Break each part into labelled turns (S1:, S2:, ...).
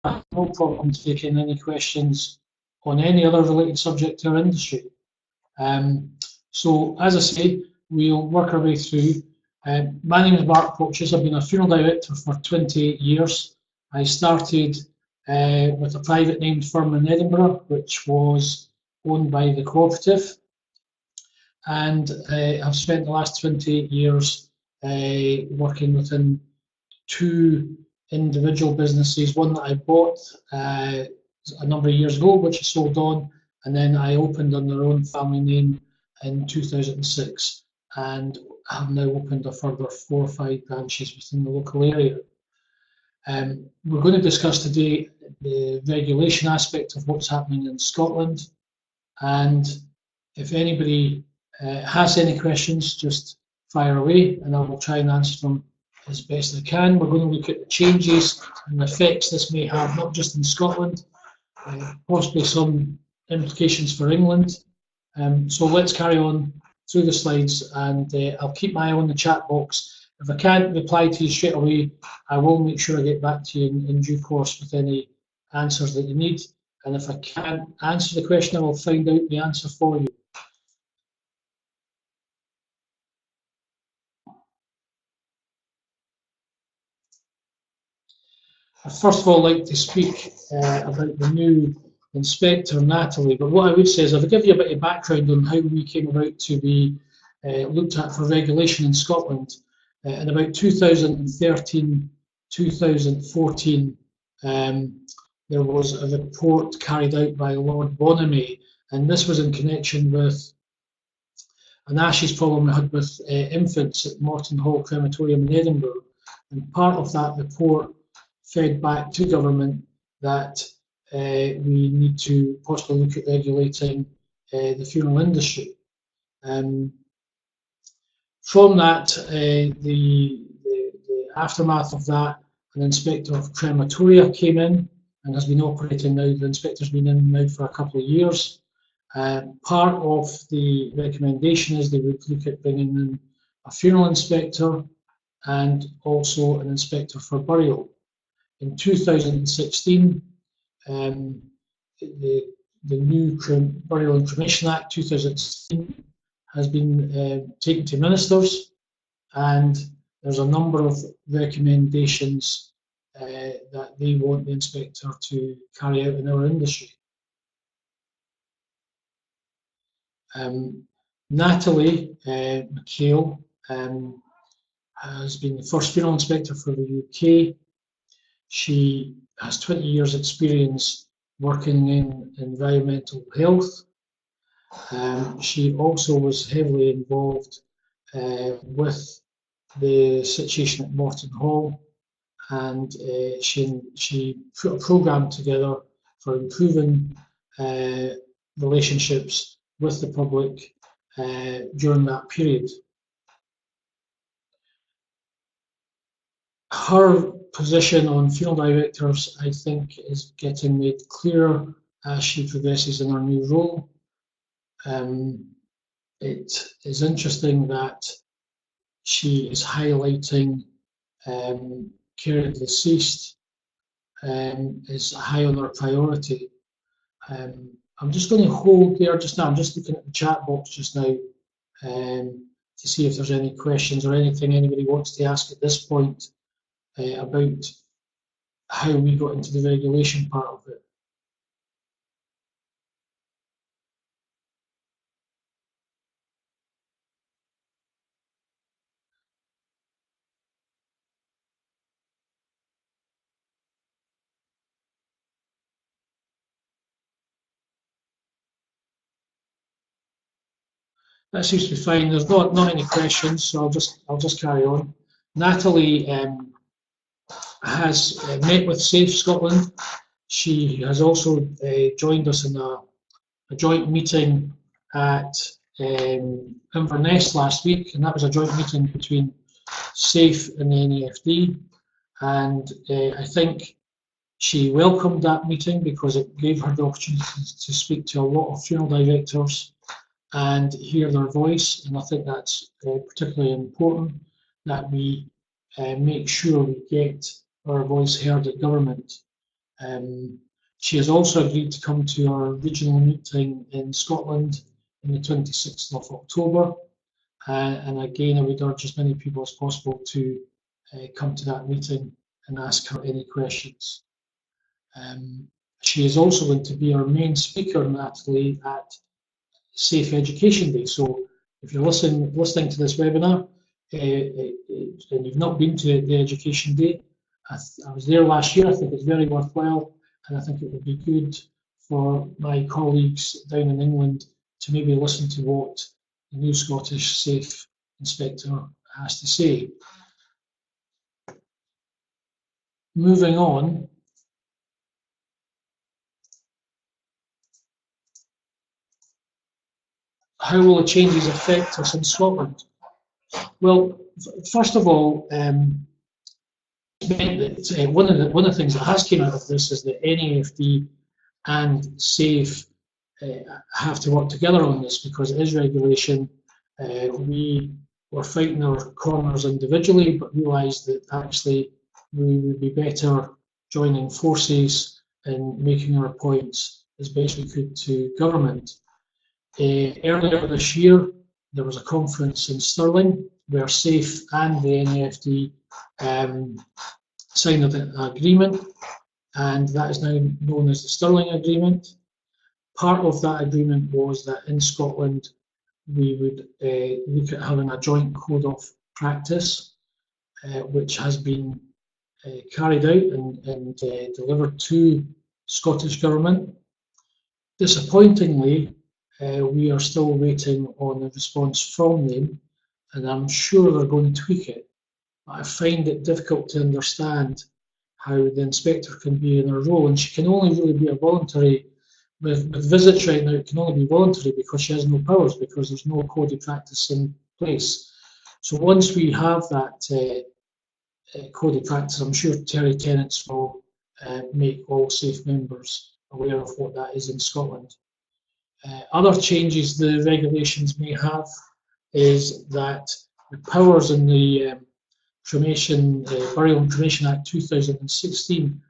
S1: have no problem taking any questions on any other related subject to our industry. So, as I say, we'll work our way through. My name is Mark Porteous. I've been a funeral director for 28 years. I started with a private named firm in Edinburgh, which was owned by the cooperative, and I've spent the last 28 years working within two individual businesses, one that I bought a number of years ago, which I sold on, and then I opened under their own family name in 2006, and have now opened a further 4 or 5 branches within the local area. We're going to discuss today the regulation aspect of what's happening in Scotland, and if anybody has any questions, just fire away and I will try and answer them as best I can. We're going to look at the changes and the effects this may have, not just in Scotland, possibly some implications for England. So let's carry on through the slides, and I'll keep my eye on the chat box. If I can't reply to you straight away, I will make sure I get back to you in due course with any answers that you need. And if I can't answer the question, I will find out the answer for you. I'd first of all like to speak about the new inspector, Natalie, but what I would say is I'll give you a bit of background on how we came about to be looked at for regulation in Scotland. In about 2013, 2014, there was a report carried out by Lord Bonamy, and this was in connection with an ashes problem we had with infants at Morton Hall Crematorium in Edinburgh. And part of that report fed back to government that we need to possibly look at regulating the funeral industry. From that, the aftermath of that, an inspector of crematoria came in and has been operating now. The inspector's been in now for a couple of years. Part of the recommendation is they would look at bringing in a funeral inspector and also an inspector for burial. In 2016, the new Burial and Cremation Act 2016 has been taken to ministers, and there's a number of recommendations that they want the inspector to carry out in our industry. Natalie McHale has been the first funeral inspector for the UK. She has 20 years experience working in environmental health. She also was heavily involved with the situation at Morton Hall, and she put a programme together for improving relationships with the public during that period. Her position on funeral directors, I think, is getting made clearer as she progresses in her new role. It is interesting that she is highlighting care of the deceased is high on her priority. I'm just going to hold there just now. I'm just looking at the chat box just now to see if there's any questions or anything anybody wants to ask at this point about how we got into the regulation part of it. That seems to be fine. There's not any questions, so I'll just carry on. Natalie has met with SAIF Scotland. She has also joined us in a joint meeting at Inverness last week, and that was a joint meeting between SAIF and the NAFD. And I think she welcomed that meeting because it gave her the opportunity to speak to a lot of funeral directors and hear their voice. And I think that's particularly important, that we make sure we get our voice heard at government. She has also agreed to come to our regional meeting in Scotland on the 26th of October. And again, I would urge as many people as possible to come to that meeting and ask her any questions. She is also going to be our main speaker, Natalie, at SAIF Education Day. So if you're listening to this webinar and you've not been to the Education Day, I was there last year. I think it's very worthwhile, and I think it would be good for my colleagues down in England to maybe listen to what the new Scottish SAIF Inspector has to say. Moving on, how will the changes affect us in Scotland? Well, first of all, one of the things that has come out of this is that NAFD and SAIF have to work together on this, because it is regulation. We were fighting our corners individually, but realised that actually we would be better joining forces and making our points as best we could to government. Earlier this year, there was a conference in Stirling where SAIF and the NAFD signed an agreement, and that is now known as the Stirling Agreement. Part of that agreement was that in Scotland we would look at having a joint code of practice, which has been carried out and delivered to Scottish Government. Disappointingly, we are still waiting on a response from them, and I'm sure they're going to tweak it. But I find it difficult to understand how the inspector can be in her role, and she can only really be a voluntary, with visits right now, it can only be voluntary because she has no powers, because there's no code of practice in place. So once we have that code of practice, I'm sure Terry Tennants will make all SAIF members aware of what that is in Scotland. Other changes the regulations may have is that the powers in the Burial and Cremation Act 2016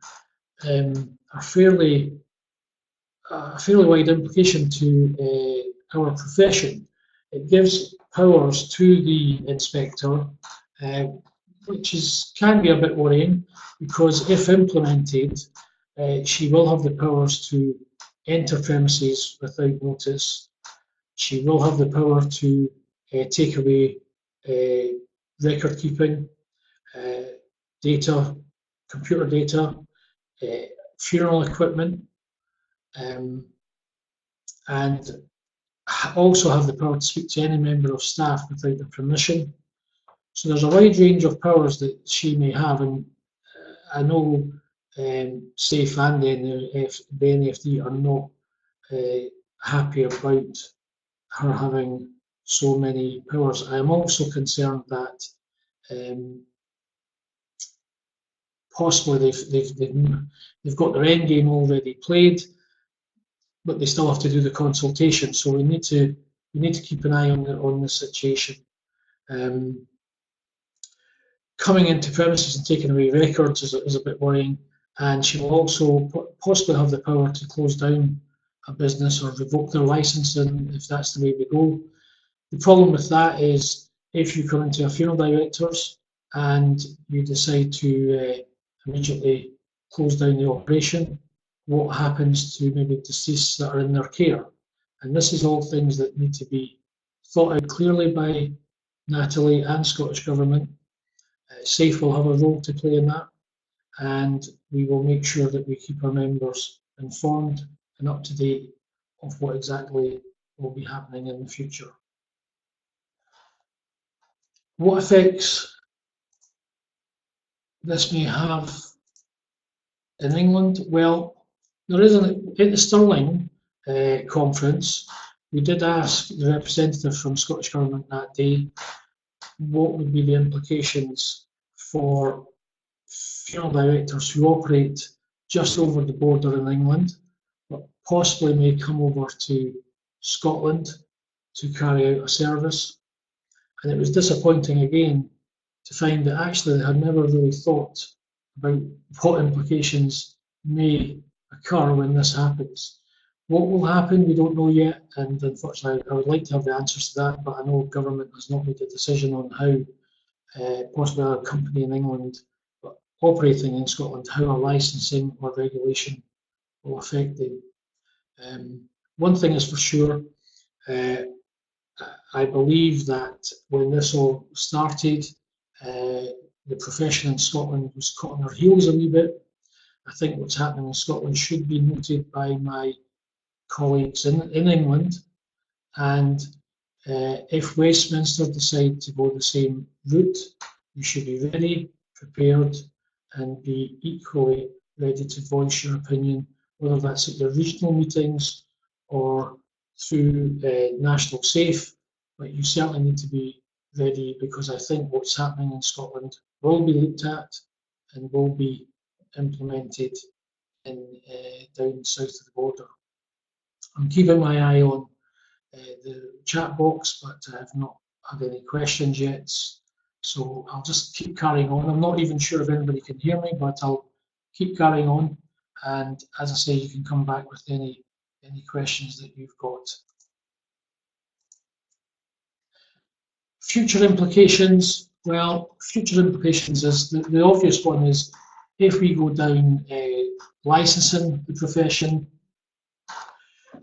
S1: are fairly wide implication to our profession. It gives powers to the inspector, which can be a bit worrying, because if implemented, she will have the powers to enter premises without notice. She will have the power to take away record keeping, data, computer data, funeral equipment, and also have the power to speak to any member of staff without their permission. So there's a wide range of powers that she may have, and I know SAIF and the NAFD are not happy about her having so many powers. I am also concerned that possibly they've got their end game already played, but they still have to do the consultation. So we need to keep an eye on the situation. Coming into premises and taking away records is a bit worrying, and she will also possibly have the power to close down a business or revoke their licensing if that's the way we go. The problem with that is if you come into a funeral director's and you decide to immediately close down the operation, what happens to maybe deceased that are in their care? And this is all things that need to be thought out clearly by Natalie and Scottish Government. SAIF will have a role to play in that, and we will make sure that we keep our members informed and up to date of what exactly will be happening in the future. What effects this may have in England? Well, there is at the Stirling conference, we did ask the representative from Scottish Government that day what would be the implications for funeral directors who operate just over the border in England, but possibly may come over to Scotland to carry out a service. And it was disappointing again to find that actually they had never really thought about what implications may occur when this happens. What will happen, we don't know yet, and unfortunately I would like to have the answers to that, but I know government has not made a decision on how possibly a company in England operating in Scotland, how a licensing or regulation will affect them. One thing is for sure, I believe that when this all started, the profession in Scotland was caught on their heels a wee bit. I think what's happening in Scotland should be noted by my colleagues in England, and if Westminster decide to go the same route, you should be ready, prepared, and be equally ready to voice your opinion, whether that's at your regional meetings or through national SAIF, but you certainly need to be ready, because I think what's happening in Scotland will be looked at and will be implemented in down south of the border. I'm keeping my eye on the chat box, but I have not had any questions yet, so I'll just keep carrying on. I'm not even sure if anybody can hear me, but I'll keep carrying on, and as I say, you can come back with any questions that you've got. Future implications. Well, future implications is the obvious one is if we go down licensing the profession,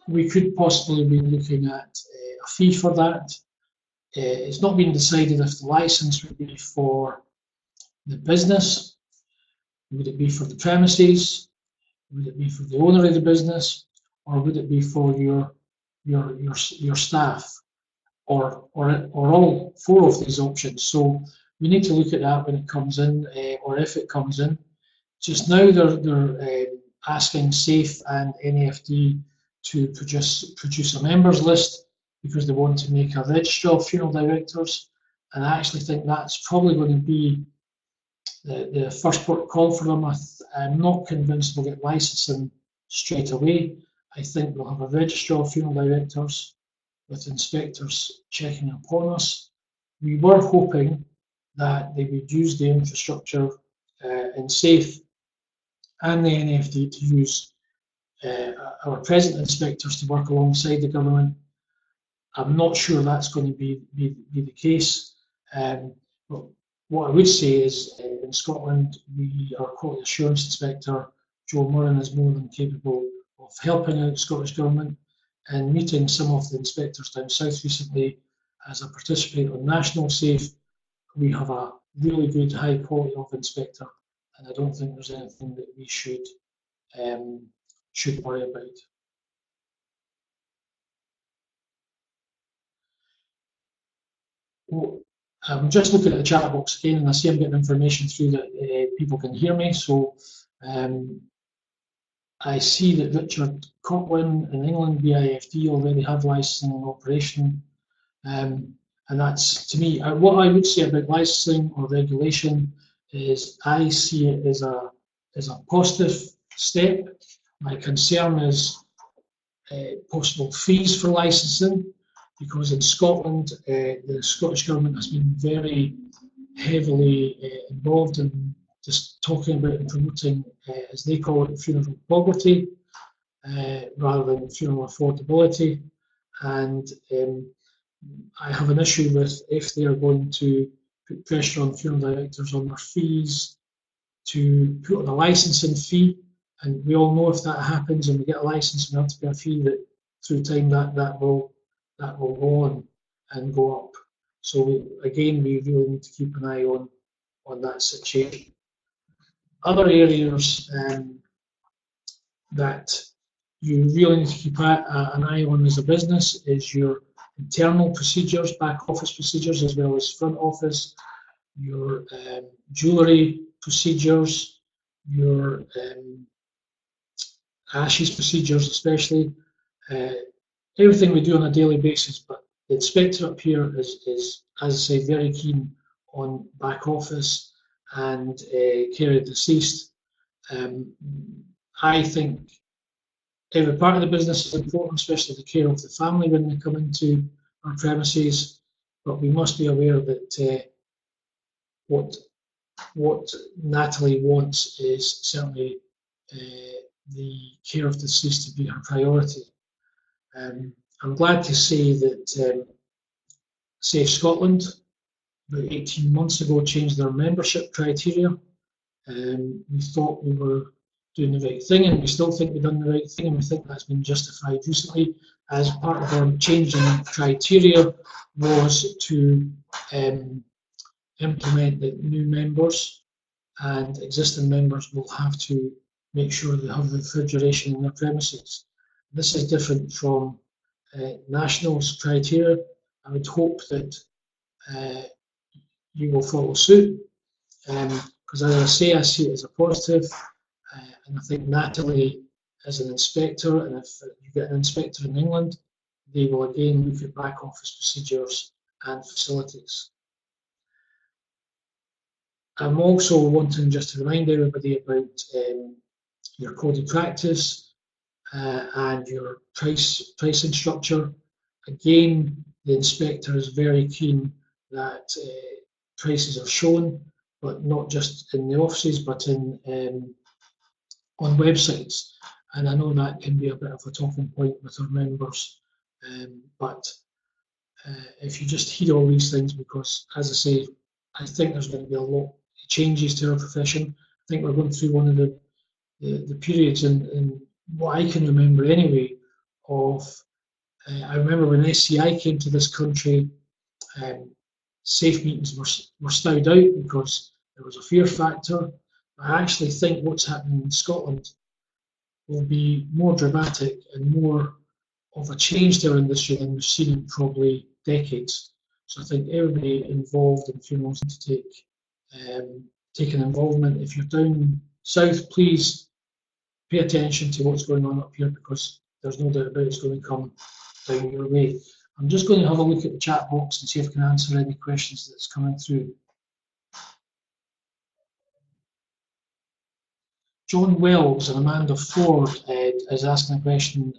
S1: we could possibly be looking at a fee for that. It's not been decided if the license would be for the business, would it be for the premises, would it be for the owner of the business, or would it be for your staff, or all four of these options. So we need to look at that when it comes in, or if it comes in. Just now they're asking SAIF and NAFD to produce a members list, because they want to make a register of funeral directors, and I actually think that's probably going to be the first port of call for them. I'm not convinced they'll get licensing straight away. I think we'll have a register of funeral directors with inspectors checking upon us. We were hoping that they would use the infrastructure in SAIF and the NAFD to use our present inspectors to work alongside the government. I'm not sure that's going to be the case. But what I would say is in Scotland, our quality assurance inspector, Joe Murren, is more than capable of helping out the Scottish Government, and meeting some of the inspectors down south recently as I participate on national SAIF. We have a really good high quality of inspector, and I don't think there's anything that we should worry about. Well, I'm just looking at the chat box again, and I see I'm getting information through that people can hear me. So I see that Richard Cotwin in England, BIFD, already have licensing in operation. And that's, to me, what I would say about licensing or regulation is I see it as a positive step. My concern is possible fees for licensing, because in Scotland, the Scottish Government has been very heavily involved in just talking about and promoting, as they call it, funeral poverty, rather than funeral affordability. And I have an issue with if they are going to put pressure on funeral directors on their fees to put on a licensing fee, and we all know if that happens and we get a license, we have to pay a fee that through time that will go on and go up. So again, we really need to keep an eye on that situation. Other areas that you really need to keep an eye on as a business is your internal procedures, back office procedures, as well as front office, your jewellery procedures, your ashes procedures especially, everything we do on a daily basis. But the inspector up here is, as I say, very keen on back office and care of deceased. I think every part of the business is important, especially the care of the family when they come into our premises, but we must be aware that what Natalie wants is certainly the care of the deceased to be her priority. I'm glad to say that SAIF Scotland, about 18 months ago, changed their membership criteria. We thought we were doing the right thing, and we still think we've done the right thing, and we think that's been justified recently. As part of our change in criteria was to implement that new members and existing members will have to make sure they have refrigeration in their premises. This is different from nationals criteria. I would hope that you will follow suit, because as I say, I see it as a positive, and I think Natalie is an inspector, and if you get an inspector in England, they will again look at back office procedures and facilities. I'm also wanting just to remind everybody about your code of practice and your pricing structure. Again, the inspector is very keen that prices are shown, but not just in the offices, but in on websites. And I know that can be a bit of a talking point with our members, but if you just heed all these things, because as I say, I think there's going to be a lot of changes to our profession. I think we're going through one of the periods in what I can remember anyway of, I remember when SCI came to this country, SAIF meetings were stowed out because there was a fear factor. I actually think what's happening in Scotland will be more dramatic and more of a change to our industry than we've seen in probably decades. So I think everybody involved in funerals need to take an involvement. If you're down south, please pay attention to what's going on up here, because there's no doubt about it's going to come down your way. I'm just going to have a look at the chat box and see if I can answer any questions that's coming through. John Wells and Amanda Ford is asking a question,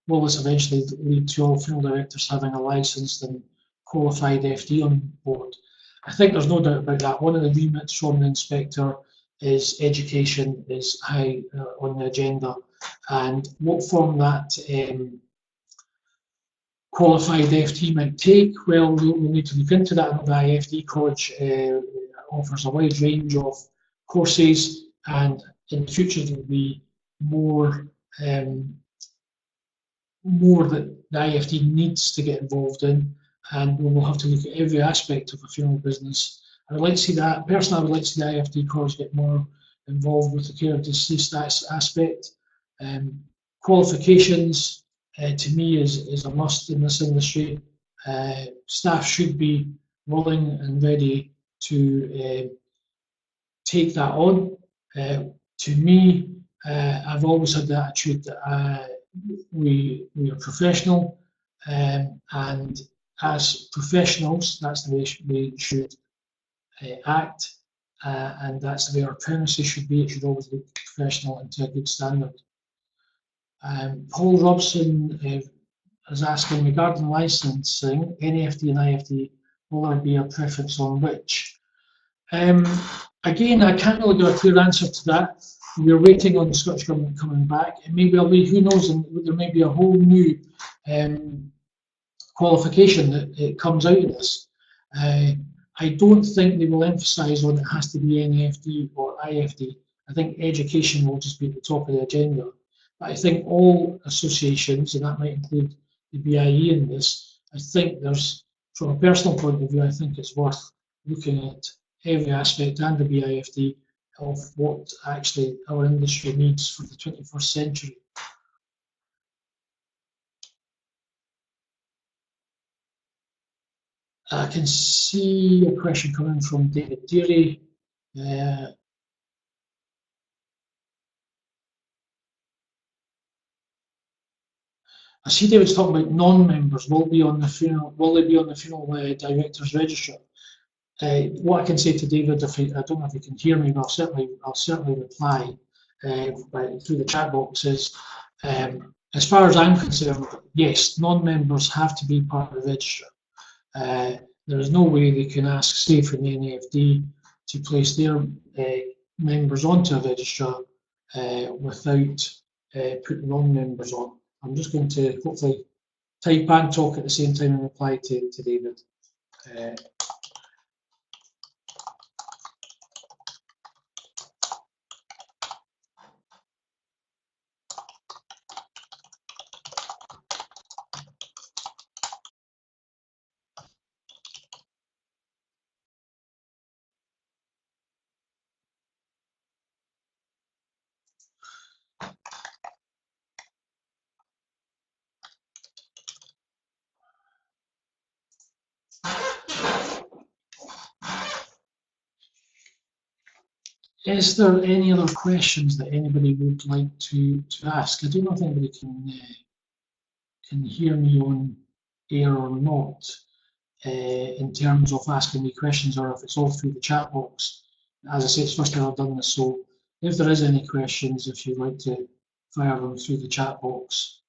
S1: will this eventually lead to all funeral directors having a licensed and qualified FD on board? I think there's no doubt about that. One of the remits from the inspector is education is high on the agenda, and what form that qualified FD might take, well, we'll need to look into that. The IFD College offers a wide range of courses, and in the future there will be more that the IFD needs to get involved in, and we will have to look at every aspect of a funeral business. I would like to see that, personally I would like to see the IFD College get more involved with the care of deceased aspect. Qualifications to me is a must in this industry. Staff should be willing and ready to take that on. To me, I've always had the attitude that we are professional, and as professionals, that's the way we should act, and that's the way our premises should be. It should always look professional and to a good standard. Paul Robson is asking, regarding licensing, NFD and IFD, will there be a preference on which? Again, I can't really give a clear answer to that. We're waiting on the Scottish Government coming back. It may well be, who knows, and there may be a whole new qualification that comes out of this. I don't think they will emphasise on it has to be NFD or IFD. I think education will just be at the top of the agenda. But I think all associations, and that might include the BIE in this, I think there's, from a personal point of view, I think it's worth looking at every aspect, and the BIFD, of what actually our industry needs for the 21st century. I can see a question coming from David Deary. I see David's talking about non-members. Will they be on the funeral directors register? What I can say to David, I don't know if he can hear me, but I'll certainly reply through the chat box, is as far as I'm concerned, yes, non-members have to be part of the register. There is no way they can ask SAIF and the NFD to place their members onto a register without putting non-members on. I'm just going to hopefully type and talk at the same time and reply to David. Is there any other questions that anybody would like to ask? I don't know if anybody can hear me on air or not in terms of asking me questions, or if it's all through the chat box. As I say, it's the first time I've done this, so if there is any questions, if you'd like to fire them through the chat box.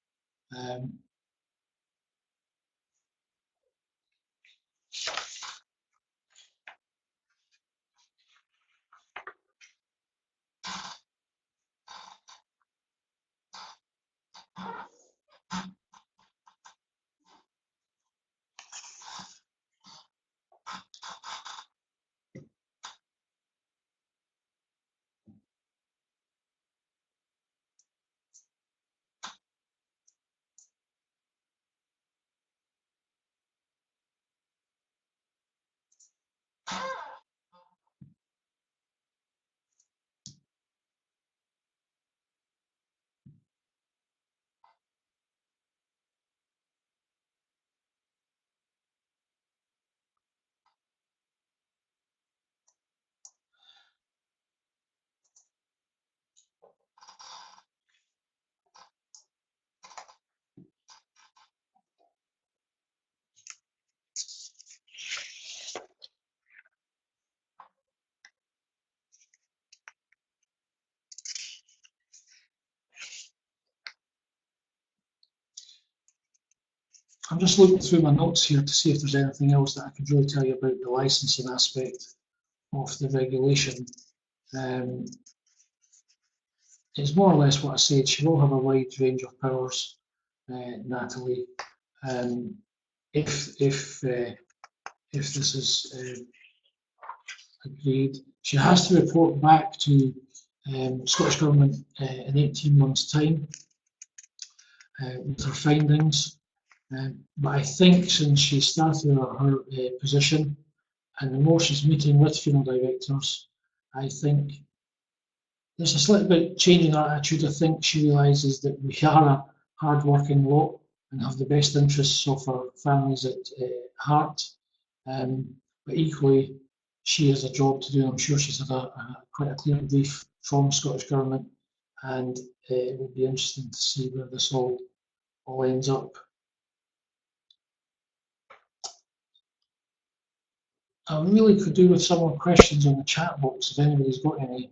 S1: I'm just looking through my notes here to see if there's anything else that I could really tell you about the licensing aspect of the regulation. It's more or less what I said. She will have a wide range of powers, Natalie. If this is agreed, she has to report back to Scottish Government in 18 months' time with her findings. But I think since she started her position, and the more she's meeting with funeral directors, I think there's a slight bit change in her attitude. I think she realises that we are a hard-working lot and have the best interests of our families at heart. But equally, she has a job to do, and I'm sure she's had quite a clear brief from Scottish Government, and it will be interesting to see where this all ends up. I really could do with some more questions on the chat box if anybody's got any.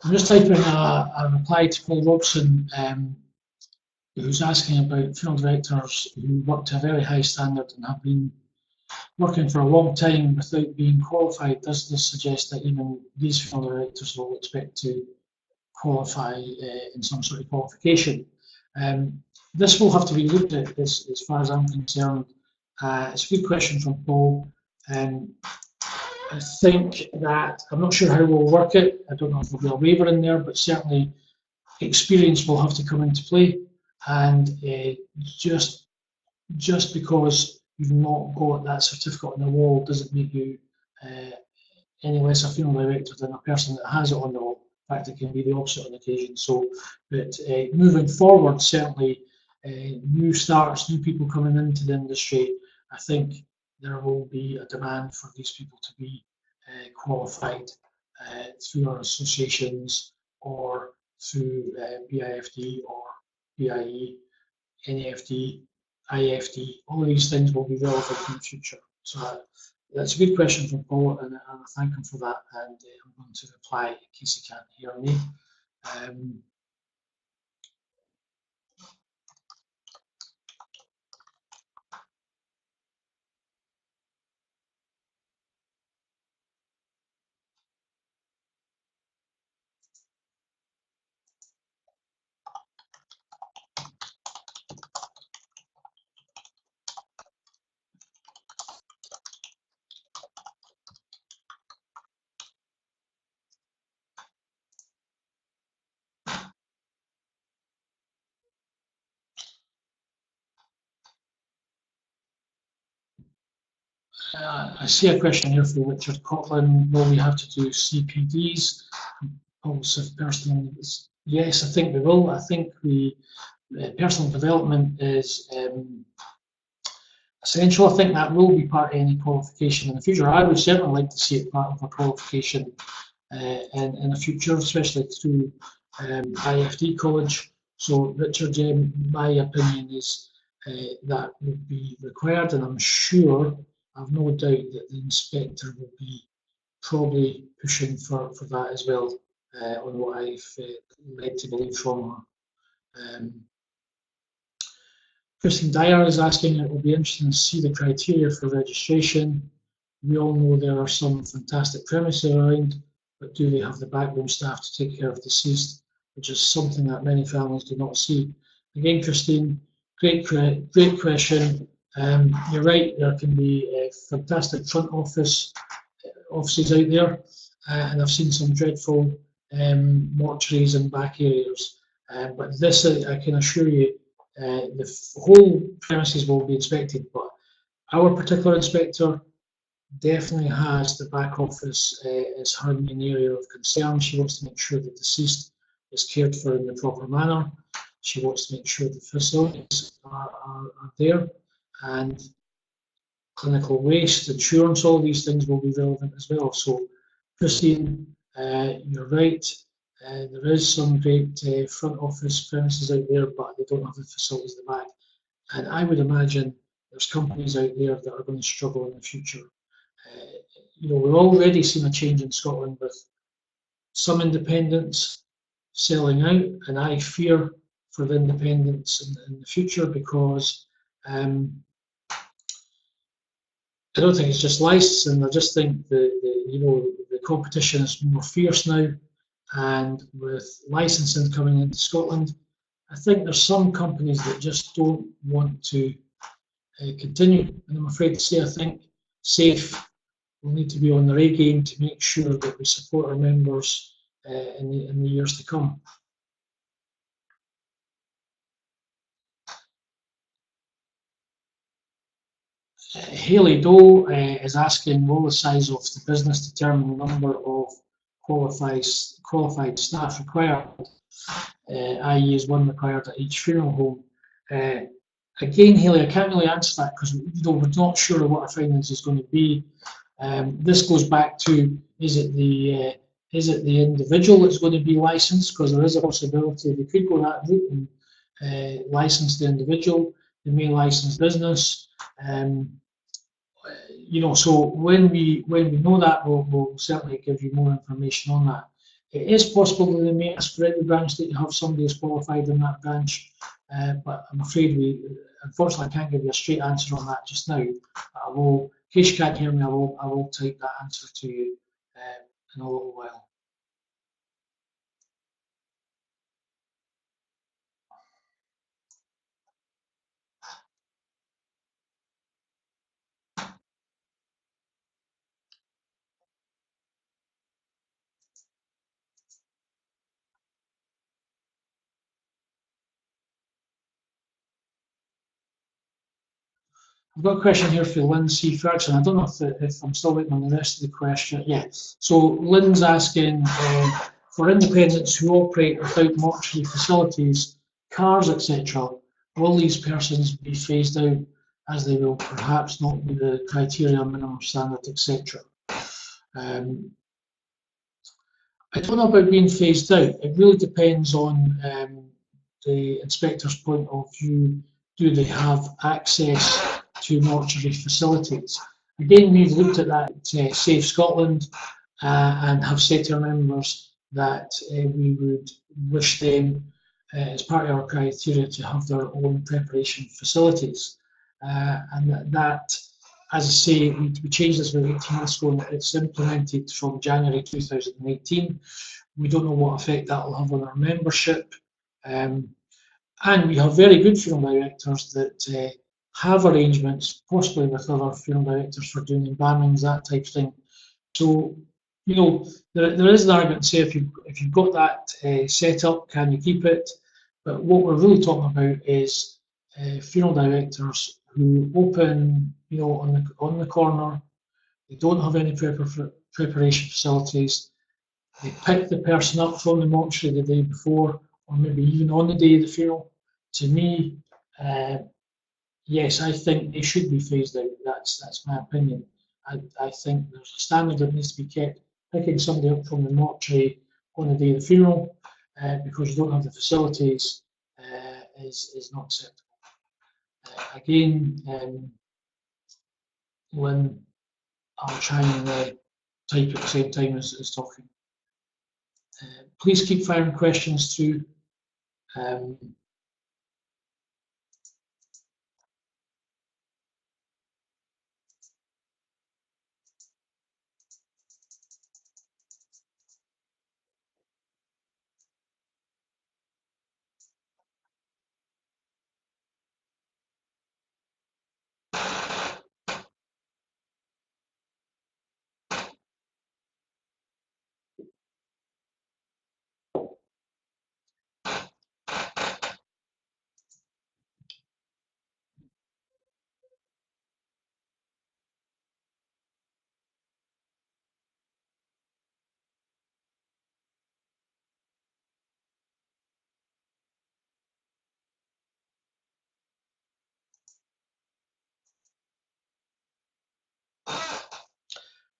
S1: I'm just typing a reply to Paul Robson, who's asking about funeral directors who work to a very high standard and have been working for a long time without being qualified. Does this suggest that even these funeral directors will expect to qualify in some sort of qualification? This will have to be looked at as far as I'm concerned. It's a good question from Paul. I think that, I'm not sure how we'll work it. I don't know if there'll be a waiver in there, but certainly experience will have to come into play. And just because you've not got that certificate on the wall doesn't make you any less a funeral director than a person that has it on the wall. In fact, it can be the opposite on occasion. So, but moving forward, certainly new starts, new people coming into the industry, I think there will be a demand for these people to be qualified through our associations or through BIFD or BIE, NFD, IFD. All of these things will be relevant in the future. So that's a good question from Paul, and I thank him for that, and I'm going to reply in case he can't hear me. I see a question here from Richard Cotland. Will we have to do CPDs, compulsive personal? Yes, I think we will. I think personal development is essential. I think that will be part of any qualification in the future. I would certainly like to see it part of a qualification in the future, especially through IFD college. So, Richard, my opinion is that would be required, and I'm sure, I've no doubt that the inspector will be probably pushing for that as well, on what I've led to believe from her. Christine Dyer is asking, it will be interesting to see the criteria for registration. We all know there are some fantastic premises around, but do they have the backroom staff to take care of deceased, which is something that many families do not see. Again, Christine, great question. You're right, there can be fantastic front offices out there, and I've seen some dreadful mortuaries and back areas. But this, I can assure you, the whole premises will be inspected, but our particular inspector definitely has the back office as her main area of concern. She wants to make sure the deceased is cared for in the proper manner. She wants to make sure the facilities are there, and clinical waste, insurance, all these things will be relevant as well. So, Christine, you're right. There is some great front office premises out there, but they don't have the facilities at the back. And I would imagine there's companies out there that are going to struggle in the future. We've already seen a change in Scotland with some independents selling out, and I fear for the independents in the future, because I don't think it's just licensing. I just think the competition is more fierce now, and with licensing coming into Scotland, I think there's some companies that just don't want to continue. And I'm afraid to say, I think SAIF will need to be on their A game to make sure that we support our members in the years to come. Haley Doe is asking, will the size of the business determine the number of qualified staff required, i.e. is one required at each funeral home? Again, Haley, I can't really answer that because we're not sure what our finance is going to be. This goes back to, is it the individual that's going to be licensed? Because there is a possibility they could go that route and license the individual. They may license business. So when we know that, we'll certainly give you more information on that. It is possible that they may ask for every branch that you have somebody who's qualified in that branch, but I'm afraid unfortunately, I can't give you a straight answer on that just now. I will, in case you can't hear me, I will type that answer to you in a little while. I've got a question here for Lynn C. Ferguson. I don't know if I'm still waiting on the rest of the question. Yeah. So Lynn's asking for independents who operate without mortuary facilities, cars, etc. Will these persons be phased out as they will perhaps not meet the criteria, minimum standard, etc.? I don't know about being phased out. It really depends on the inspector's point of view. Do they have access to mortuary facilities? Again, we've looked at that SAIF Scotland and have said to our members that we would wish them, as part of our criteria, to have their own preparation facilities. And that, as I say, we changed this about 18 months ago, and it's implemented from January 2018. We don't know what effect that will have on our membership. And we have very good funeral directors that have arrangements, possibly with other funeral directors, for doing embalmings, that type of thing. So, you know, there is an argument to say if you've got that set up, can you keep it? But what we're really talking about is funeral directors who open, you know, on the corner. They don't have any preparation facilities. They pick the person up from the mortuary the day before, or maybe even on the day of the funeral. To me, yes, I think they should be phased out. That's my opinion. I think there's a standard that needs to be kept. Picking somebody up from the mortuary on the day of the funeral because you don't have the facilities is not acceptable. Again, Lynn, I'll try and type at the same time as talking. Please keep firing questions through.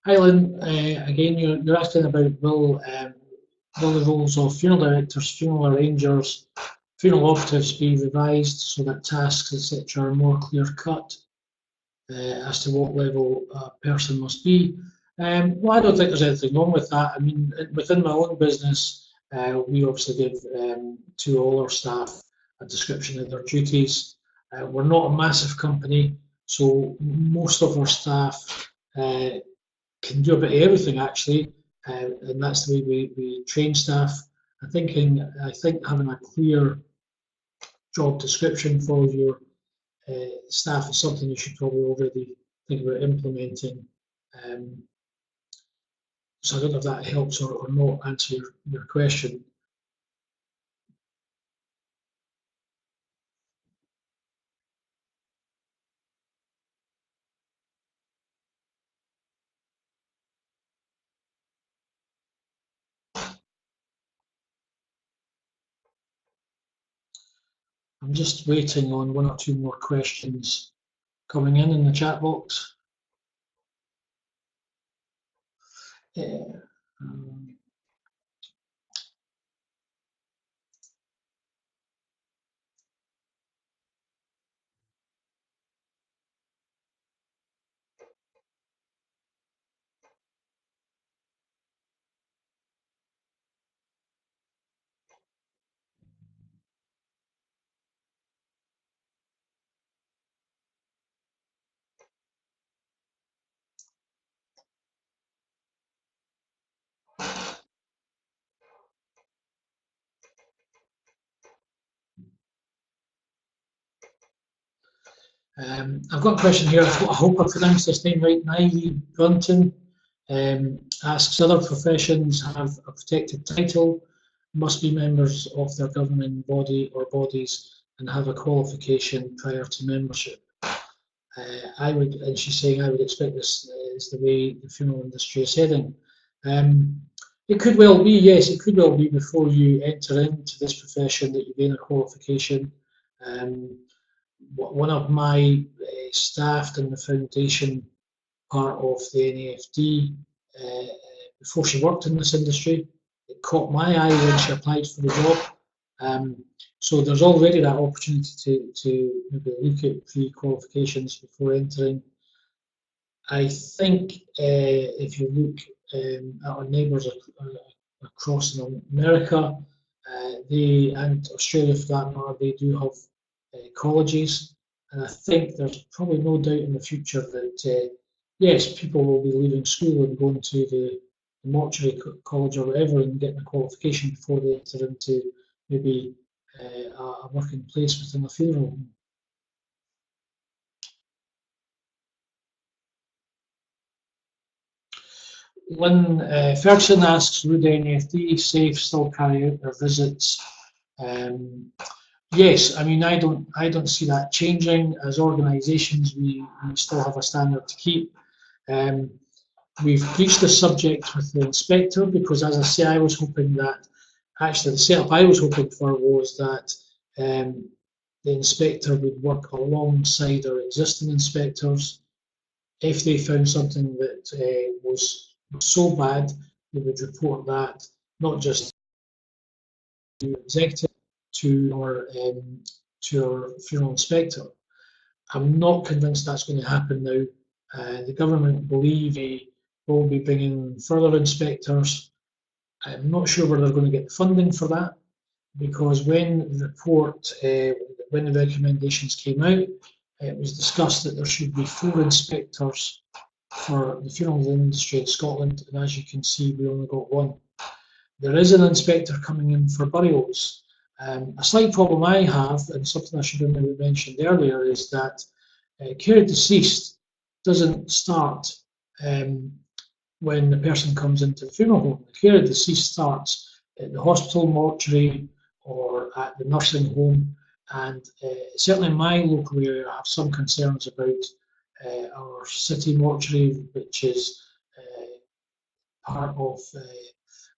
S1: Hi Lynn, again you're asking about will the roles of funeral directors, funeral arrangers, funeral operatives be revised so that tasks, etc., are more clear cut as to what level a person must be. Well, I don't think there's anything wrong with that. I mean, within my own business, we obviously give to all our staff a description of their duties. We're not a massive company, so most of our staff can do a bit of everything actually, and that's the way we train staff. I think having a clear job description for your staff is something you should probably already think about implementing. So I don't know if that helps or not answer your question. I'm just waiting on one or two more questions coming in the chat box. I've got a question here. I hope I pronounced this name right. Nivy Brunton asks, other professions have a protected title, must be members of their governing body or bodies, and have a qualification prior to membership. And she's saying, I would expect this is the way the funeral industry is heading. It could well be, yes, it could well be before you enter into this profession that you gain a qualification. One of my staff in the foundation part of the NAFD, before she worked in this industry, it caught my eye when she applied for the job. So there's already that opportunity to maybe look at pre-qualifications before entering. I think if you look at our neighbours across in America, and Australia for that matter, they do have colleges, and I think there's probably no doubt in the future that yes, people will be leaving school and going to the mortuary college or whatever and getting a qualification before they enter into maybe a working place within a funeral home. Lynn Ferguson asks, would the NAFD SAIF still carry out their visits? Yes, I mean, I don't see that changing. As organisations, we still have a standard to keep. We've breached the subject with the inspector because, as I say, I was hoping that, actually the setup I was hoping for was that the inspector would work alongside our existing inspectors. If they found something that was so bad, they would report that not just to the executive, to our funeral inspector. I'm not convinced that's going to happen now. The government believe they will be bringing further inspectors. I'm not sure where they're going to get the funding for that, because when the report, when the recommendations came out, it was discussed that there should be 4 inspectors for the funeral industry in Scotland, and as you can see, we only got 1. There is an inspector coming in for burials. A slight problem I have, and something I should have maybe mentioned earlier, is that care of deceased doesn't start when the person comes into the funeral home. The care of deceased starts at the hospital mortuary or at the nursing home, and certainly in my local area I have some concerns about our city mortuary, which is part of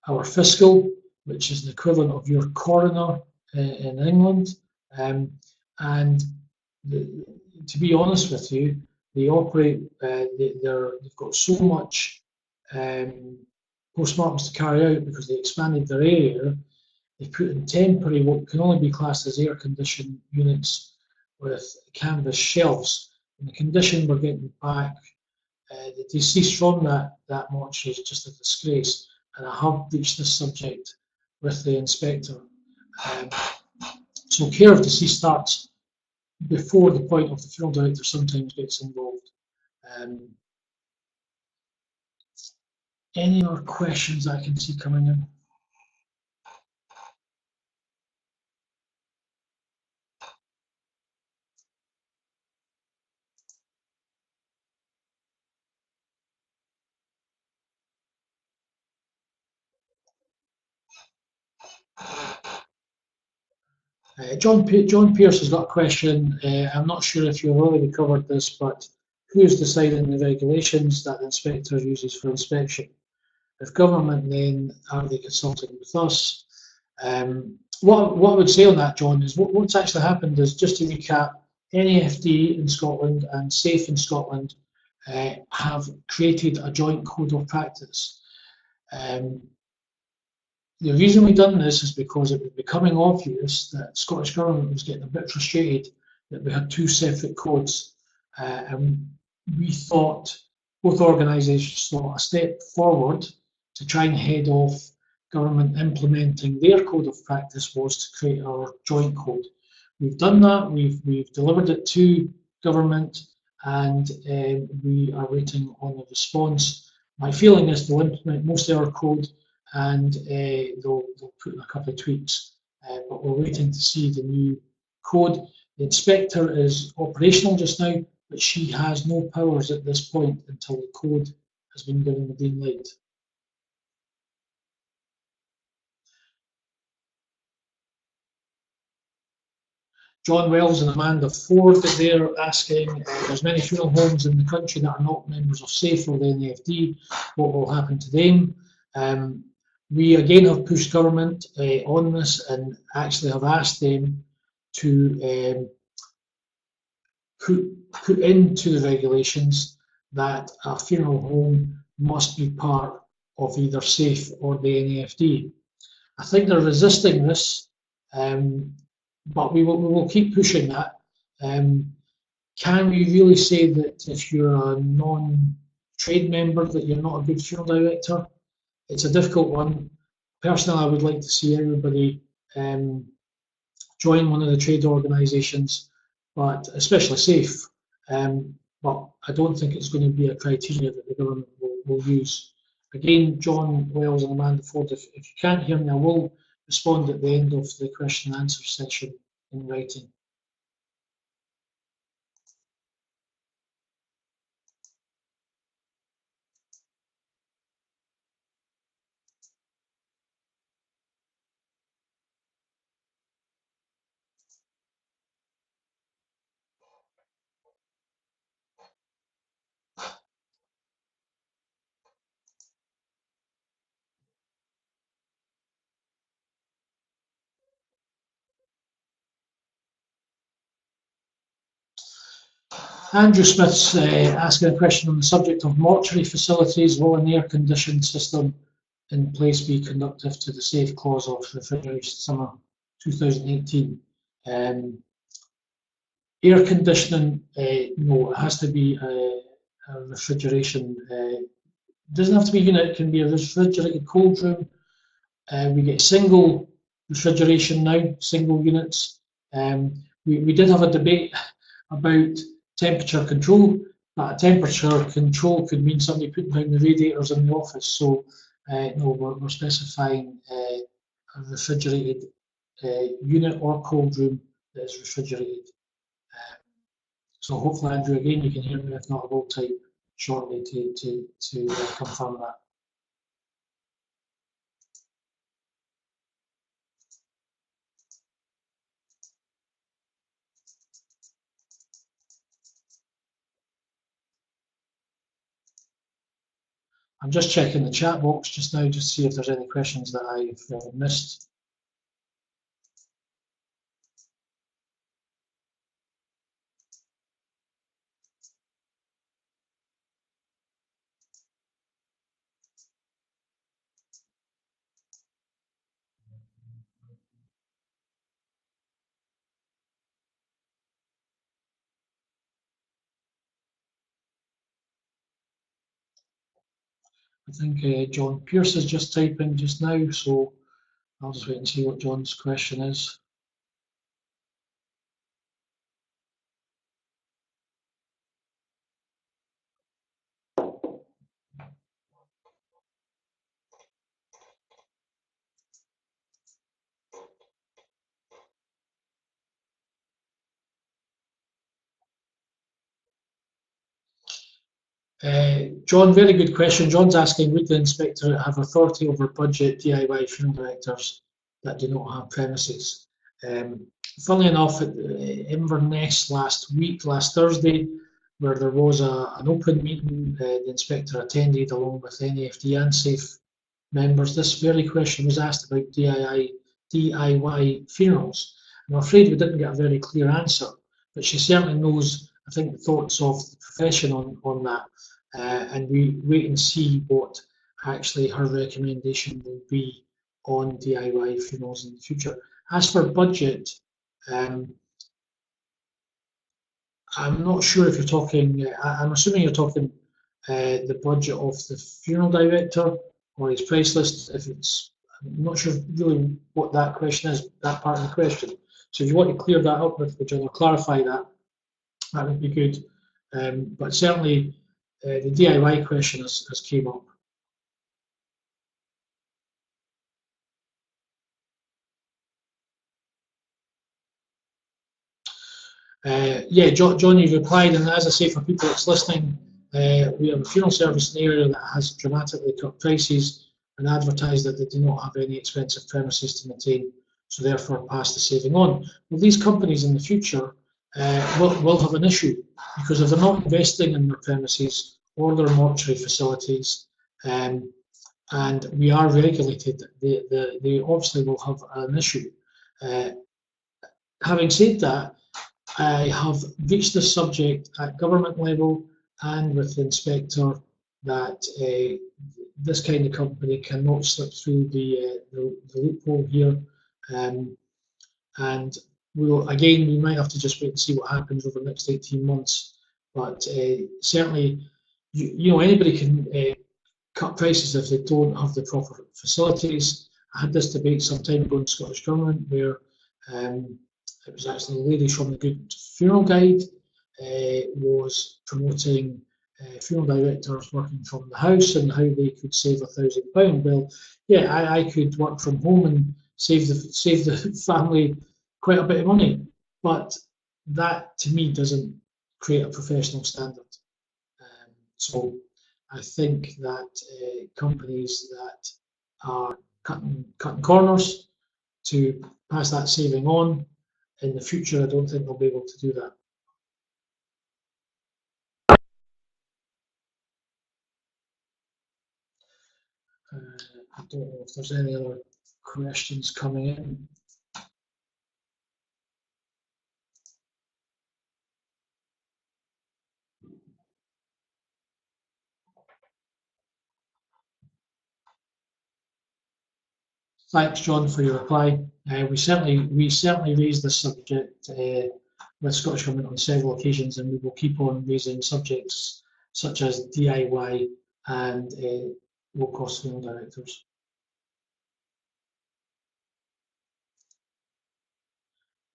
S1: our fiscal, which is the equivalent of your coroner in England. And to be honest with you, they operate, they've got so much postmortems to carry out because they expanded their area. They've put in temporary, what can only be classed as air-conditioned units with canvas shelves. And the condition we're getting back, the deceased from that mortuary is just a disgrace. And I have breached this subject with the inspector. So care of deceased starts before the point of the funeral director sometimes gets involved. Any other questions I can see coming in? John Pierce has got a question. I'm not sure if you've already covered this, but who's deciding the regulations that the inspector uses for inspection? If government, then are they consulting with us? What I would say on that, John, is what's actually happened is, just to recap, NAFD in Scotland and SAIF in Scotland have created a joint code of practice. The reason we've done this is because it was becoming obvious that the Scottish Government was getting a bit frustrated that we had 2 separate codes, and we thought, both organisations thought, a step forward to try and head off government implementing their code of practice was to create our joint code. We've done that, we've delivered it to government, and we are waiting on a response. My feeling is they'll implement most of our code, and they'll put in a couple of tweaks, but we're waiting to see the new code. The inspector is operational just now, but she has no powers at this point until the code has been given the green light. John Wells and Amanda Ford, they're asking, there's many funeral homes in the country that are not members of SAIF or the NAFD, what will happen to them? We again have pushed government on this and actually have asked them to put into the regulations that a funeral home must be part of either SAIF or the NAFD. I think they're resisting this, but we will keep pushing that. Can we really say that if you're a non-trade member that you're not a good funeral director? It's a difficult one. Personally, I would like to see everybody join one of the trade organisations, but especially SAIF. But I don't think it's going to be a criteria that the government will use. Again, John Wells and Amanda Ford, if you can't hear me, I will respond at the end of the question and answer session in writing. Andrew Smith's asking a question on the subject of mortuary facilities. Will an air-conditioned system in place be conducive to the SAIF clause of refrigeration summer 2018? Air conditioning, no, it has to be a refrigeration. It doesn't have to be a unit, it can be a refrigerated cold room. We get single refrigeration now, single units. We did have a debate about temperature control, but a temperature control could mean somebody putting down the radiators in the office. So no, we're specifying a refrigerated unit or cold room that is refrigerated. So hopefully, Andrew, again, you can hear me. If not, I will type shortly to confirm that. I'm just checking the chat box just now, just to see if there's any questions that I've missed. I think John Pierce is just typing just now, so I'll just wait and see what John's question is. John, very good question. John's asking, would the inspector have authority over budget DIY funeral directors that do not have premises? Funnily enough, at Inverness last Thursday, where there was an open meeting, the inspector attended along with NAFD and SAIF members. This very question was asked about DIY funerals. I'm afraid we didn't get a very clear answer, but she certainly knows, I think, the thoughts of the profession on that. And we wait and see what actually her recommendation will be on DIY funerals in the future. As for budget, I'm not sure if you're talking, I'm assuming you're talking the budget of the funeral director or his price list. If it's, I'm not sure really what that question is, that part of the question. So if you want to clear that up with John or clarify that, that would be good. But certainly the DIY question has came up. Yeah, John, you've replied, and as I say, for people that's listening, we have a funeral service in the area that has dramatically cut prices and advertised that they do not have any expensive premises to maintain, so therefore pass the saving on. Well, these companies in the future will have an issue, because if they're not investing in their premises or their mortuary facilities, and we are regulated, they obviously will have an issue. Having said that, I have reached this subject at government level and with the inspector that this kind of company cannot slip through the loophole here, and we might have to just wait and see what happens over the next 18 months. But certainly, anybody can cut prices if they don't have the proper facilities. I had this debate some time ago in Scottish Government where it was actually a lady from the Good Funeral Guide was promoting funeral directors working from the house and how they could save £1,000. Well, yeah, I could work from home and save the family quite a bit of money, but that to me doesn't create a professional standard. So I think that companies that are cutting corners to pass that saving on in the future, I don't think they'll be able to do that. I don't know if there's any other questions coming in. Thanks, John, for your reply. We certainly raised this subject with Scottish Government on several occasions, and we will keep on raising subjects such as DIY and low-cost funeral directors.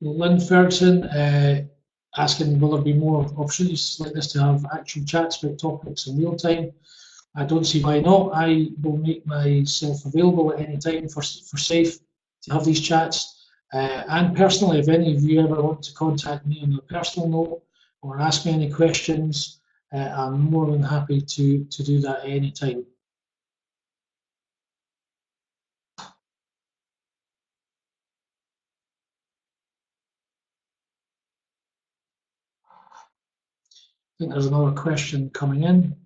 S1: Lynn Ferguson asking, will there be more opportunities like this to have actual chats about topics in real time? I don't see why not. I will make myself available at any time for SAIF to have these chats. And personally, if any of you ever want to contact me on a personal note or ask me any questions, I'm more than happy to do that at any time. I think there's another question coming in.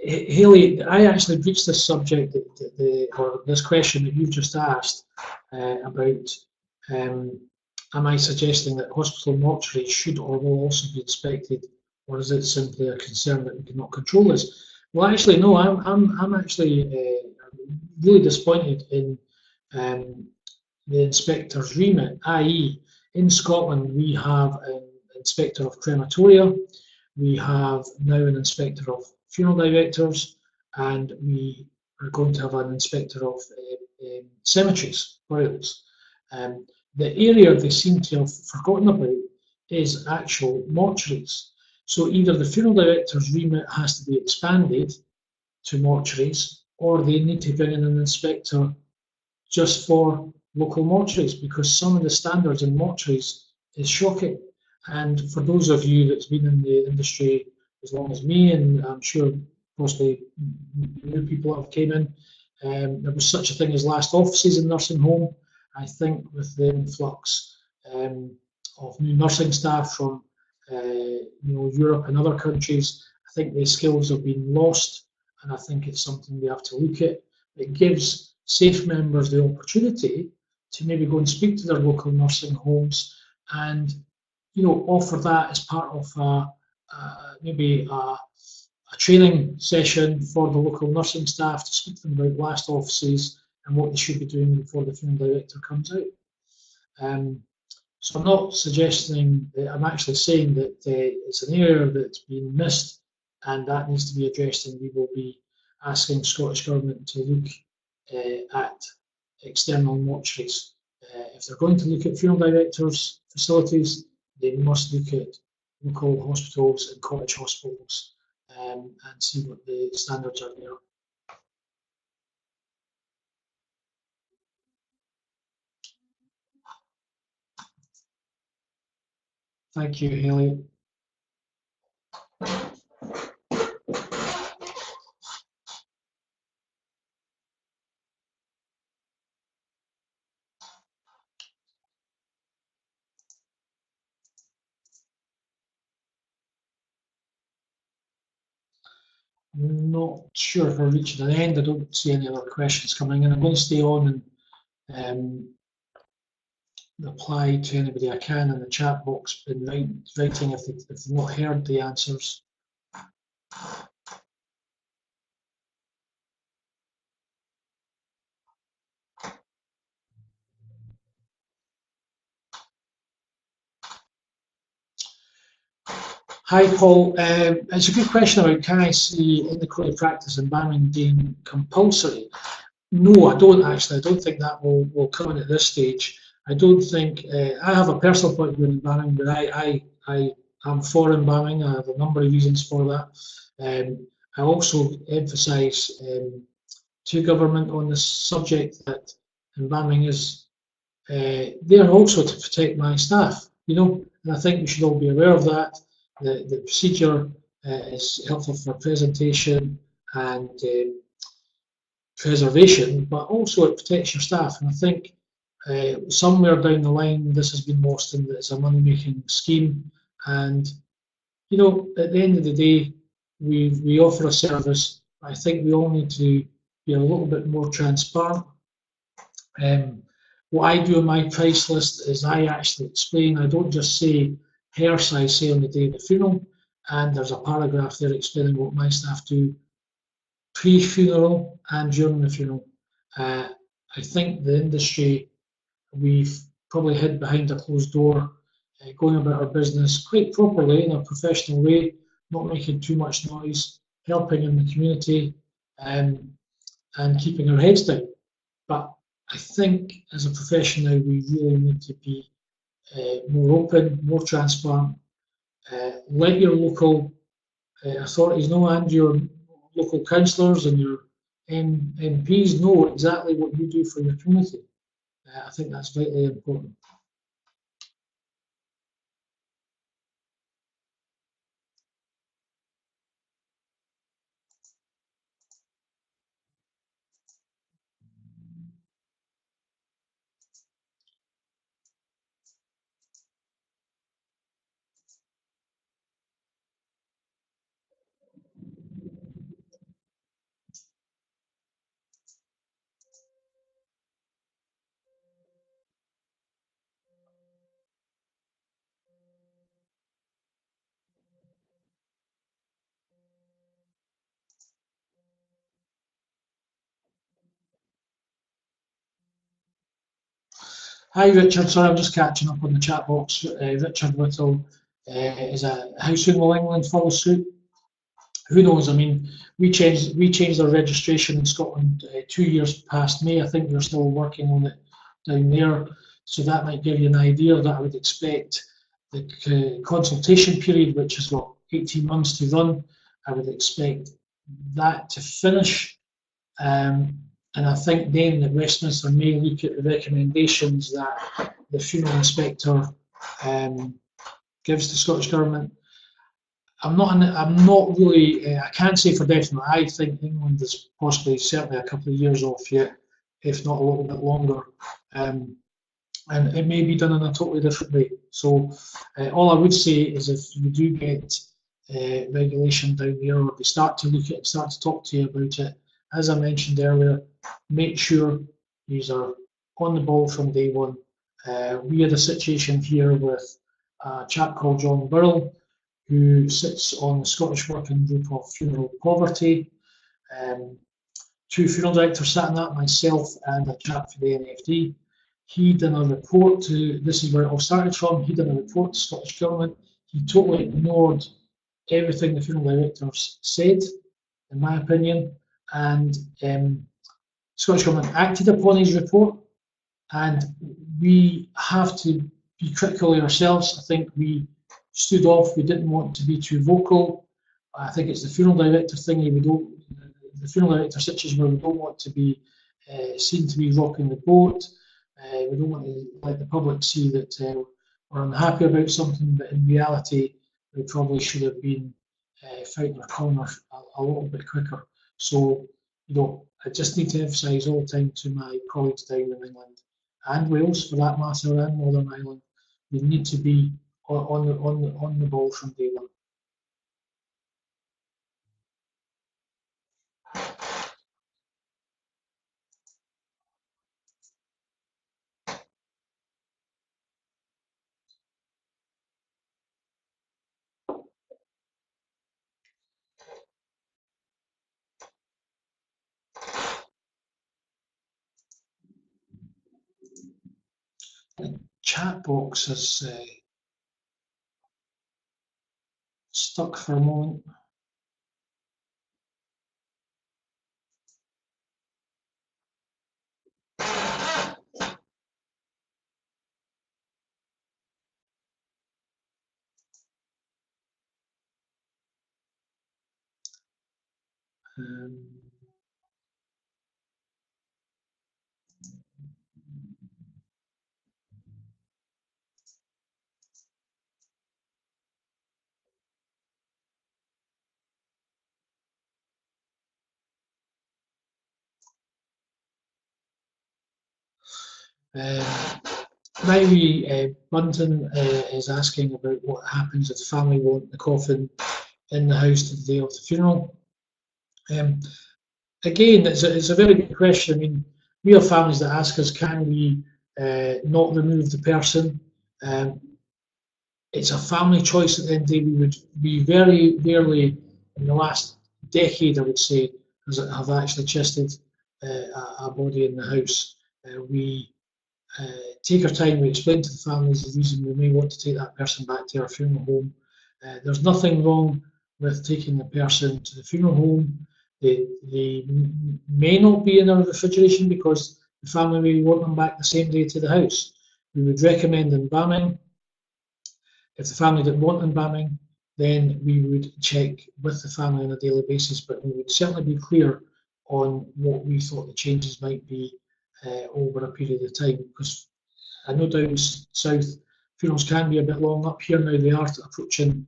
S1: Haley, I actually breached this subject, or this question that you've just asked about, am I suggesting that hospital mortuaries should or will also be inspected, or is it simply a concern that we cannot control this? Well, actually, no, I'm actually really disappointed in the inspector's remit, i.e. in Scotland we have an inspector of crematoria, we have now an inspector of funeral directors, and we are going to have an inspector of cemeteries, burials. The area they seem to have forgotten about is actual mortuaries. So either the funeral director's remit has to be expanded to mortuaries, or they need to bring in an inspector just for local mortuaries, because some of the standards in mortuaries is shocking. And for those of you that's been in the industry as long as me, and I'm sure possibly new people have came in, there was such a thing as last offices in nursing home. I think with the influx of new nursing staff from Europe and other countries, I think the skills have been lost, and I think it's something we have to look at. It gives SAIF members the opportunity to maybe go and speak to their local nursing homes and offer that as part of maybe a training session for the local nursing staff to speak to them about last offices and what they should be doing before the funeral director comes out. So I'm not suggesting that, I'm actually saying that it's an area that's been missed and that needs to be addressed, and we will be asking Scottish Government to look at external mortuaries. If they're going to look at funeral directors' facilities, they must look at local hospitals and cottage hospitals and see what the standards are there. Thank you, Elliot. Not sure if we're reaching an end. I don't see any other questions coming in. I'm going to stay on and reply to anybody I can in the chat box in writing if they've not heard the answers. Hi Paul, it's a good question about can I see in the code of practice embalming being compulsory? No, I don't actually. I don't think that will come in at this stage. I don't think, I have a personal point of view on embalming, but I am for embalming. I have a number of reasons for that. I also emphasise to government on this subject that embalming is there also to protect my staff, you know, and I think we should all be aware of that. The procedure is helpful for presentation and preservation, but also it protects your staff. And I think somewhere down the line this has been lost in that it's a money-making scheme. And you know, at the end of the day, we offer a service. I think we all need to be a little bit more transparent. What I do on my price list is I actually explain. I don't just say hearse, I say on the day of the funeral, and there's a paragraph there explaining what my staff do pre-funeral and during the funeral. I think the industry, we've probably hid behind a closed door, going about our business quite properly in a professional way, not making too much noise, helping in the community, and keeping our heads down. But I think as a profession now, we really need to be more open, more transparent. Let your local authorities know and your local councillors and your MPs know exactly what you do for your community. I think that's vitally important. Hi Richard, sorry I'm just catching up on the chat box. Richard Whittle is how soon will England follow suit? Who knows? I mean, we changed our registration in Scotland 2 years past May. I think we're still working on it down there, so that might give you an idea that I would expect the consultation period, which is what, 18 months to run, I would expect that to finish. And I think then that Westminster may look at the recommendations that the funeral inspector gives to Scottish Government. I'm not really, I can't say for definite. I think England is possibly certainly a couple of years off yet, if not a little bit longer. And it may be done in a totally different way. So all I would say is if you do get regulation down there, or they start to look at it, start to talk to you about it, as I mentioned earlier, make sure these are on the ball from day one. We had a situation here with a chap called John Burrell, who sits on the Scottish Working Group of Funeral Poverty. Two funeral directors sat on that, myself and a chap for the NFD. He did a report to, this is where it all started from, he did a report to Scottish Government. He totally ignored everything the funeral directors said, in my opinion, and Scottish Government acted upon his report, and we have to be critical of ourselves. I think we stood off, we didn't want to be too vocal. I think it's the funeral director thingy, the funeral director situation where we don't want to be seen to be rocking the boat. We don't want to let the public see that we're unhappy about something, but in reality, we probably should have been fighting our corner a little bit quicker. So, I just need to emphasise all the time to my colleagues down in England and Wales, for that matter, and Northern Ireland, we need to be on the ball from day one. The chat box is stuck for a moment. Mary Bunton is asking about what happens if the family want the coffin in the house to the day of the funeral. Again, it's a very good question. I mean, we have families that ask us, can we not remove the person? It's a family choice at the end of the day. We would be very rarely, in the last decade, I would say, have actually chested a body in the house. We take our time, we explain to the families the reason we may want to take that person back to our funeral home. There's nothing wrong with taking the person to the funeral home. They may not be in our refrigeration because the family may want them back the same day to the house. We would recommend embalming. If the family didn't want embalming, then we would check with the family on a daily basis, but we would certainly be clear on what we thought the changes might be over a period of time, because I know down south funerals can be a bit long. Up here now they are approaching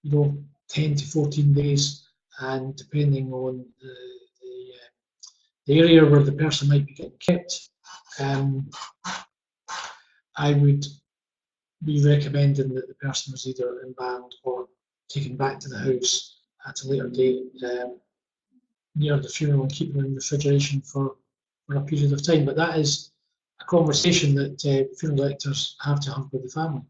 S1: 10 to 14 days, and depending on the area where the person might be getting kept, I would be recommending that the person was either embalmed or taken back to the house at a later date near the funeral, and keep them in refrigeration for a period of time. But that is a conversation that funeral directors have to have with the family.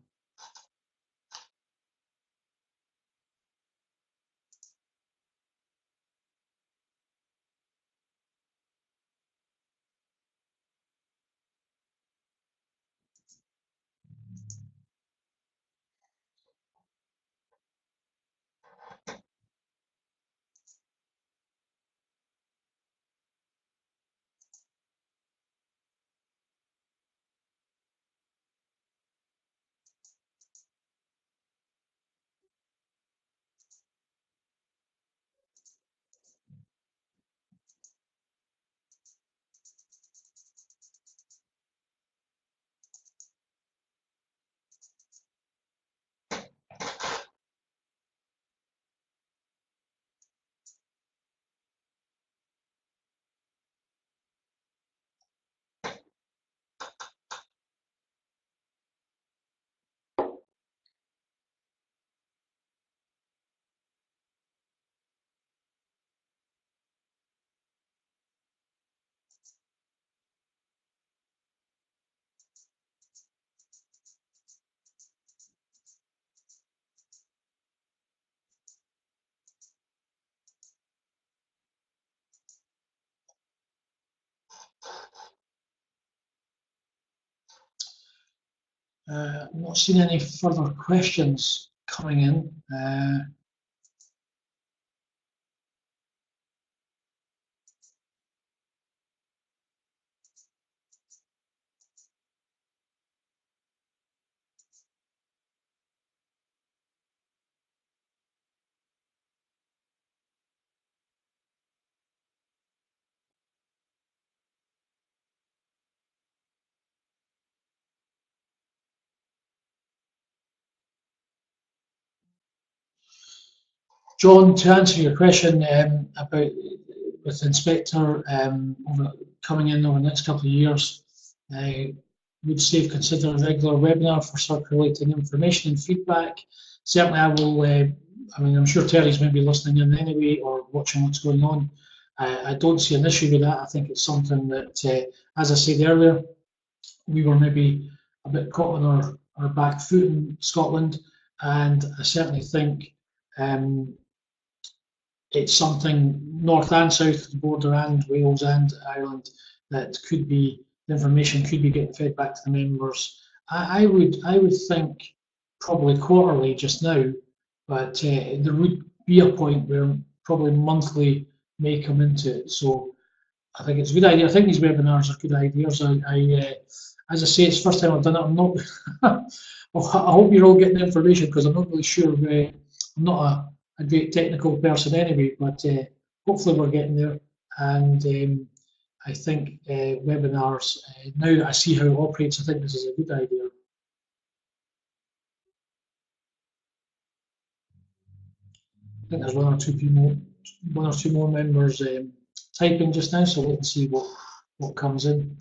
S1: I'm not seeing any further questions coming in. John, to answer your question about with Inspector coming in over the next couple of years, would SAIF consider a regular webinar for circulating information and feedback? Certainly, I will. I mean, I'm sure Terry's maybe listening in anyway or watching what's going on. I don't see an issue with that. I think it's something that, as I said earlier, we were maybe a bit caught on our back foot in Scotland, and I certainly think it's something north and south of the border and Wales and Ireland that could be, the information could be getting fed back to the members. I would think probably quarterly just now, but there would be a point where probably monthly may come into it. So I think it's a good idea. I think these webinars are good ideas. As I say, it's the first time I've done it. I'm not. I hope you're all getting the information because I'm not really sure. I'm not a great technical person anyway, but hopefully we're getting there. And I think webinars, now that I see how it operates, I think this is a good idea. I think there's one or two more members typing just now, so let's see what comes in.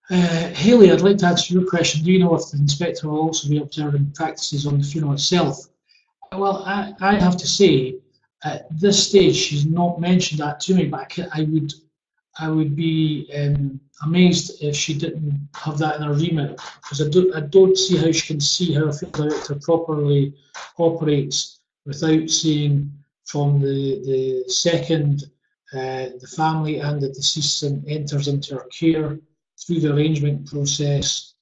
S1: Hayley, I'd like to answer your question. Do you know if the inspector will also be observing practices on the funeral itself? Well, I have to say, at this stage, she's not mentioned that to me, but I would be amazed if she didn't have that in her remit, because I don't see how she can see how a field director properly operates without seeing from the second the family and the deceased enters into her care, through the arrangement process,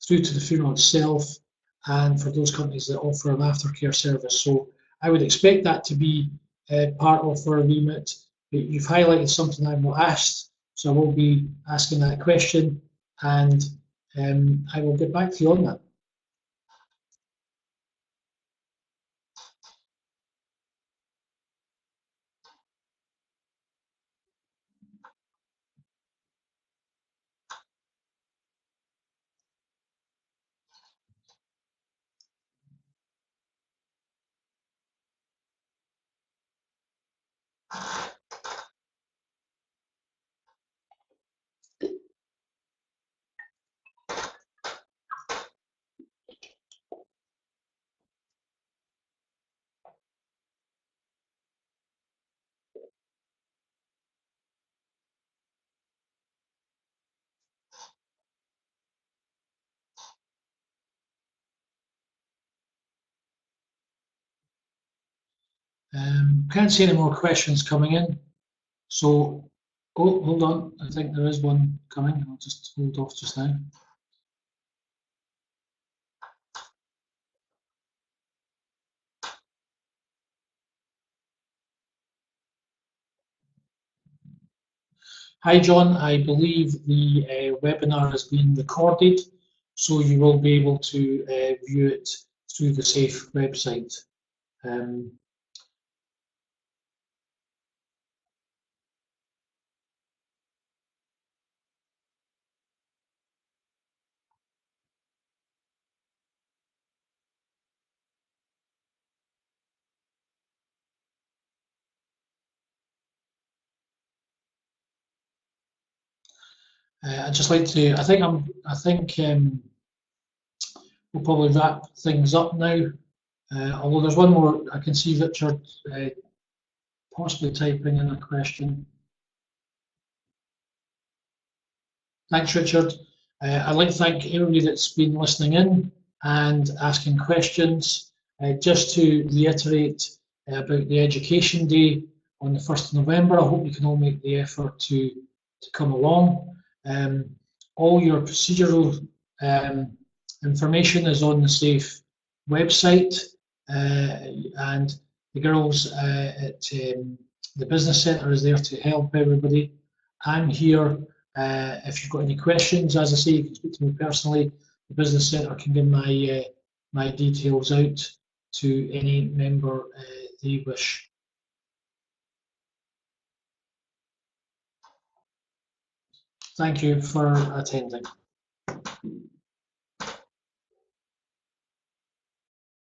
S1: through to the funeral itself, and for those companies that offer an aftercare service. So I would expect that to be part of her remit. But you've highlighted something I've not asked, so I will be asking that question, and I will get back to you on that. Can't see any more questions coming in. So, oh, hold on. I think there is one coming. I'll just hold off just now. Hi John, I believe the webinar has been recorded, so you will be able to view it through the SAIF website. I'd just like to. I think we'll probably wrap things up now. Although there's one more. I can see Richard possibly typing in a question. Thanks, Richard. I'd like to thank everybody that's been listening in and asking questions. Just to reiterate about the Education Day on the 1st of November, I hope you can all make the effort to come along. All your procedural information is on the SAIF website, and the girls at the Business Centre is there to help everybody. I'm here if you've got any questions. As I say, you can speak to me personally. The Business Centre can give my details out to any member they wish. Thank you for attending.